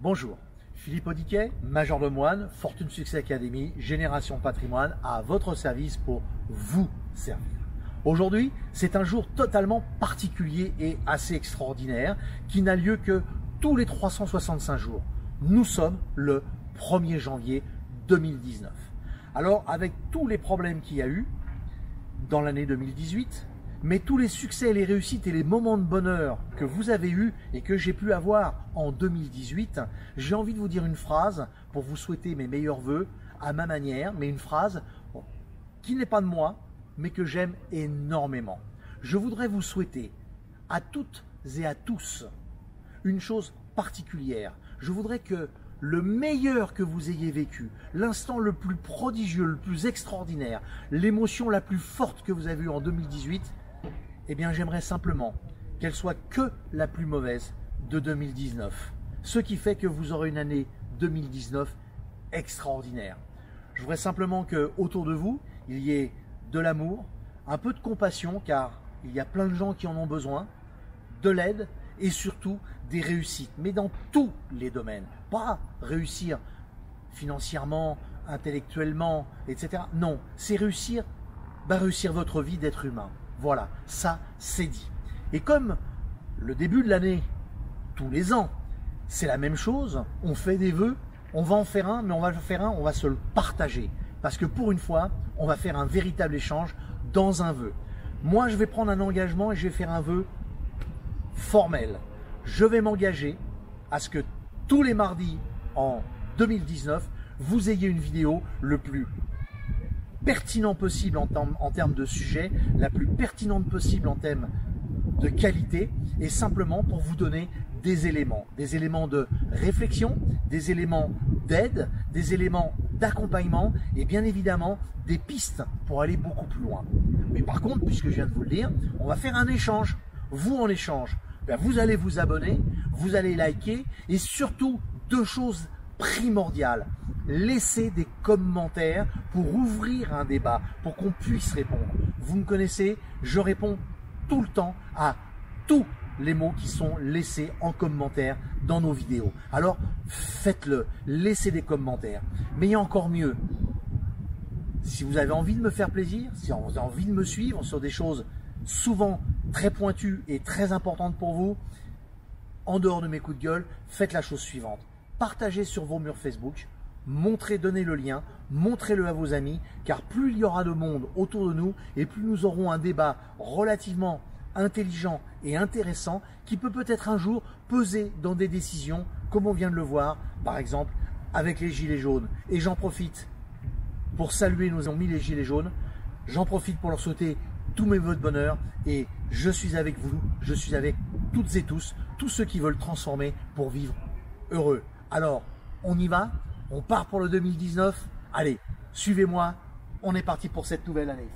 Bonjour, Philippe Audiquet, Major de Moine, Fortune Succès Academy, Génération Patrimoine, à votre service pour vous servir. Aujourd'hui, c'est un jour totalement particulier et assez extraordinaire qui n'a lieu que tous les 365 jours. Nous sommes le 1er janvier 2019. Alors, avec tous les problèmes qu'il y a eu dans l'année 2018, mais tous les succès, les réussites et les moments de bonheur que vous avez eus et que j'ai pu avoir en 2018, j'ai envie de vous dire une phrase pour vous souhaiter mes meilleurs vœux à ma manière, mais une phrase qui n'est pas de moi, mais que j'aime énormément. Je voudrais vous souhaiter à toutes et à tous une chose particulière. Je voudrais que le meilleur que vous ayez vécu, l'instant le plus prodigieux, le plus extraordinaire, l'émotion la plus forte que vous avez eue en 2018, eh bien j'aimerais simplement qu'elle soit que la plus mauvaise de 2019. Ce qui fait que vous aurez une année 2019 extraordinaire. Je voudrais simplement que autour de vous, il y ait de l'amour, un peu de compassion, car il y a plein de gens qui en ont besoin, de l'aide et surtout des réussites, mais dans tous les domaines. Pas réussir financièrement, intellectuellement, etc. Non, c'est réussir votre vie d'être humain. Voilà, ça c'est dit. Et comme le début de l'année, tous les ans, c'est la même chose, on fait des vœux, on va en faire un, mais on va se le partager. Parce que pour une fois, on va faire un véritable échange dans un vœu. Moi, je vais prendre un engagement et je vais faire un vœu formel. Je vais m'engager à ce que tous les mardis en 2019, vous ayez une vidéo le plus pertinent possible en termes de sujet, la plus pertinente possible en termes de qualité, et simplement pour vous donner des éléments de réflexion, des éléments d'aide, des éléments d'accompagnement et bien évidemment des pistes pour aller beaucoup plus loin. Mais par contre, puisque je viens de vous le dire, on va faire un échange. Vous en échange, vous allez vous abonner, vous allez liker et surtout deux choses primordiales. Laissez des commentaires pour ouvrir un débat, pour qu'on puisse répondre. Vous me connaissez, je réponds tout le temps à tous les mots qui sont laissés en commentaire dans nos vidéos. Alors faites-le, laissez des commentaires. Mais il y a encore mieux. Si vous avez envie de me faire plaisir, si vous avez envie de me suivre sur des choses souvent très pointues et très importantes pour vous, en dehors de mes coups de gueule, faites la chose suivante. Partagez sur vos murs Facebook, donnez le lien, montrez-le à vos amis, car plus il y aura de monde autour de nous et plus nous aurons un débat relativement intelligent et intéressant qui peut-être un jour peser dans des décisions comme on vient de le voir, par exemple avec les gilets jaunes. Et j'en profite pour saluer nos amis les gilets jaunes, j'en profite pour leur souhaiter tous mes vœux de bonheur et je suis avec vous, je suis avec toutes et tous ceux qui veulent transformer pour vivre heureux. Alors, on y va, on part pour le 2019, allez, suivez-moi, on est parti pour cette nouvelle année.